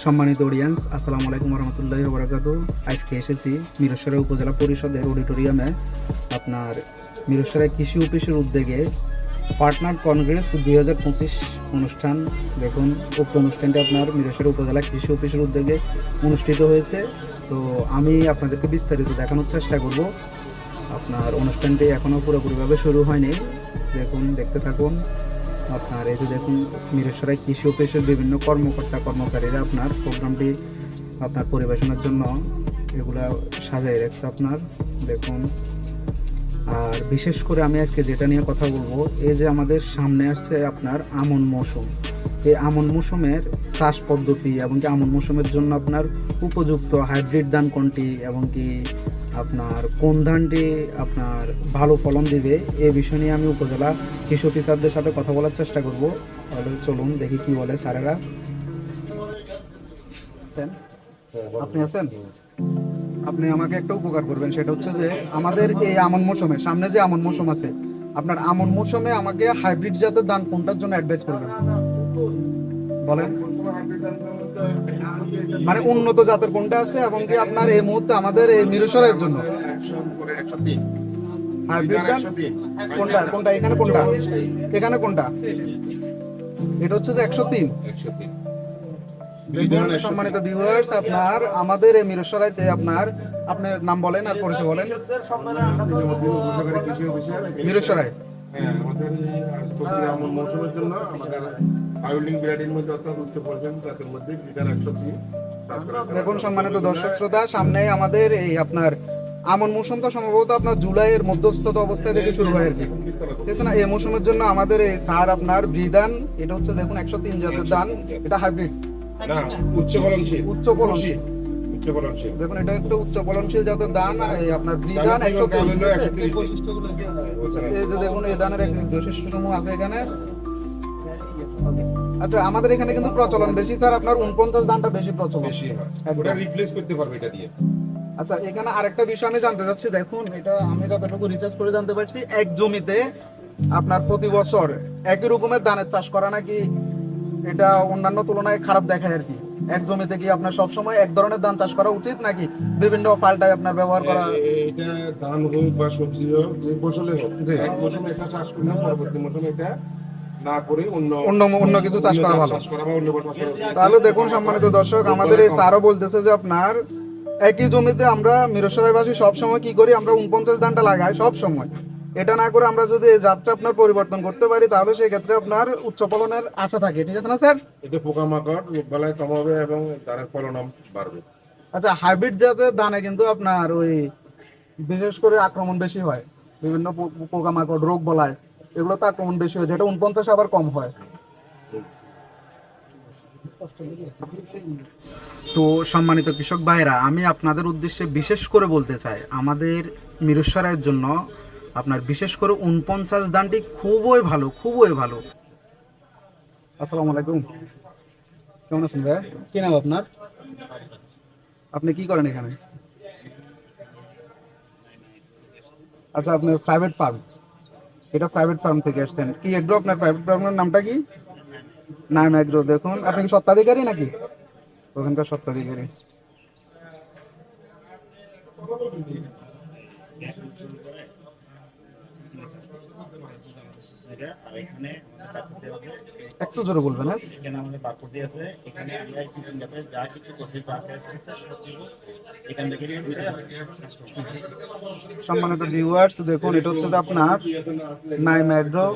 সম্মানিত অডিয়েন্স, আসসালামু আলাইকুম রহমতুল্লাহি ওয়া বারাকাতুহু। আজকে এসেছি মিরসরাই উপজেলা পরিষদের অডিটোরিয়ামে। আপনার মিরসরাই কৃষি অফিসের উদ্যোগে পার্টনার কংগ্রেস 2025 অনুষ্ঠান। দেখুন, উক্ত অনুষ্ঠানটি আপনার মিরসরাই উপজেলা কৃষি অফিসের উদ্যোগে অনুষ্ঠিত হয়েছে। তো আমি আপনাদেরকে বিস্তারিত দেখানোর চেষ্টা করব। আপনার অনুষ্ঠানটি এখনও পুরোপুরিভাবে শুরু হয়নি। দেখুন, দেখতে থাকুন। আপনার এই যে দেখুন, মিরসরাই কৃষি অফিসের বিভিন্ন কর্মকর্তা কর্মচারীরা আপনার প্রোগ্রামটি আপনার পরিবেশনের জন্য এগুলা সাজাই রাখছে। আপনার দেখুন, আর বিশেষ করে আমি আজকে যেটা নিয়ে কথা বলবো, এই যে আমাদের সামনে আসছে আপনার আমন মৌসুম। এই আমন মৌসুমের চাষ পদ্ধতি এবং কি আমন মৌসুমের জন্য আপনার উপযুক্ত হাইব্রিড ধান কোনটি এবং কি আপনার কোন ধানটি আপনার ভালো ফলন দিবে, এই বিষয় নিয়ে আমি উপজেলা কৃষি অফিসারদের সাথে কথা বলার চেষ্টা করব। তাহলে চলুন দেখি কি বলে স্যারেরা। আপনি আছেন? আপনি আমাকে একটা উপকার করবেন, সেটা হচ্ছে যে আমাদের এই আমন মৌসুমে, সামনে যে আমন মৌসুম আছে, আপনার আমন মৌসুমে আমাকে হাইব্রিড জাতের ধান কোনটার জন্য অ্যাডভাইস করবেন বলেন। মানে উন্নত জাতের কোনটা আছে এবং কি আপনার এই মুহূর্তে আমাদের এই মিরসরাইয়ের জন্য হাইব্রিড ধান কোনটা কোনটা এখানে কোনটা এখানে কোনটা? এটা হচ্ছে যে 103। সম্মানিত ভিউয়ার্স, আপনার আমাদের এই মিরসরাইতে আপনার আপনার নাম বলেন আর পরিচয় বলেন। মিরসরাই আমাদের আমন মৌসুমের জন্য আমাদের আইউলিং ভ্যারাইটির মধ্যে অর্থাৎ উচ্চ পর্যায়ের জাতের মধ্যে বিডার 103 চাষ করা হয়। দেখুন সম্মানিত দর্শক শ্রোতা, সামনে আমাদের এই আপনার আমন মৌসুম তো সম্ভবত আপনার জুলাইয়ের মধ্যস্থ অবস্থায় থেকে শুরু হয় আর কি, ঠিক আছে না? এই মৌসুমের জন্য আমাদের এই সার আপনার ব্রিদান, এটা হচ্ছে দেখুন 103 জাতের ধান। এটা হাইব্রিড না, উচ্চ ফলনশীল। দেখুন, এটা একটা উচ্চ ফলনশীল জাতের ধান। এই আপনার ব্রিদান 103। এই যে দেখুন, এই ধানের এক বৈশিষ্ট্য সমূহ আছে এখানে। আচ্ছা, আমাদের এখানে কিন্তু প্রচলন বেশি স্যার, আপনার 49 ধানটা বেশি প্রচলন। ওটা রিপ্লেস করতে পারবে এটা দিয়ে। আচ্ছা, এখানে আরেকটা বিষয় আমি জানতে চাচ্ছি। দেখুন, এটা আমি যতটুকু রিসার্চ করে জানতে পারছি, এক জমিতে আপনার প্রতি বছর একই রকমের ধানের চাষ করা নাকি এটা অন্যান্য তুলনায় খারাপ দেখায় আর কি। এক জমিতে কি আপনার সব সময় এক ধরনের ধান চাষ করা উচিত নাকি বিভিন্ন পাল্টায় আপনার ব্যবহার করা? এটা ধান হোক বা সবজি হোক, যে ফসলে হোক, এক মৌসুমে এটা চাষ করলে পরবর্তী মৌসুমে এটা না করে অন্য কিছু চাষ করা ভালো। বা অন্য চাষ করা। তাহলে দেখুন সম্মানিত দর্শক, আমাদের এই স্যারও বলতেছে যে আপনার একই জমিতে আমরা মিরসরাইবাসী সবসময় কি করি, আমরা 49 ধানটা লাগাই সব সময়। এটা না করে আমরা যদি এই জাতটা আপনার পরিবর্তন করতে পারি, তাহলে সেই ক্ষেত্রে আপনার উচ্চ ফলনের আশা থাকে, ঠিক আছে না স্যার? এতে পোকামাকড় রোগবালাই কম হবে এবং ধানের ফলন বাড়বে। আচ্ছা, হাইব্রিড জাতের ধানে কিন্তু আপনার ওই বিশেষ করে আক্রমণ বেশি হয়, বিভিন্ন পোকামাকড় রোগ বলায় এগুলো তো আক্রমণ বেশি হয়, যেটা 49 আবার কম হয়। তো সম্মানিত কৃষক ভাইরা, আমি আপনাদের উদ্দেশ্যে বিশেষ করে বলতে চাই, আমাদের মিরসরাইয়ের জন্য আপনার বিশেষ করে 49 ধানটি খুবই ভালো, খুবই ভালো। আসসালামু আলাইকুম, কেমন আছেন ভাই? কি নাম আপনার? আপনি কি করেন এখানে? আচ্ছা, আপনি প্রাইভেট ফার্ম, এটা প্রাইভেট ফার্ম থেকে আসছেন কি এগ্রো? আপনার প্রাইভেট ফার্মের নামটা কি? নাইম এগ্রো। দেখুন, আপনি কি স্বত্বাধিকারী নাকি ওখানকার স্বত্বাধিকারী? একটু জোরে বলবেন। হ্যাঁ, এখানে আমাদের বারকোড দিয়ে আছে। এখানে আমরা এই চিচিংটাতে যা কিছু করছি এখান থেকে সম্মানিত ভিউয়ার্স, দেখুন এটা হচ্ছে যে আপনার নাইম এগ্রো,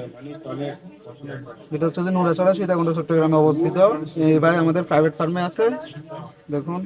এটা হচ্ছে যে নুরাচড়া সীতাকুণ্ড চট্টগ্রামে অবস্থিত। এই ভাই আমাদের প্রাইভেট ফার্মে আছে। দেখুন,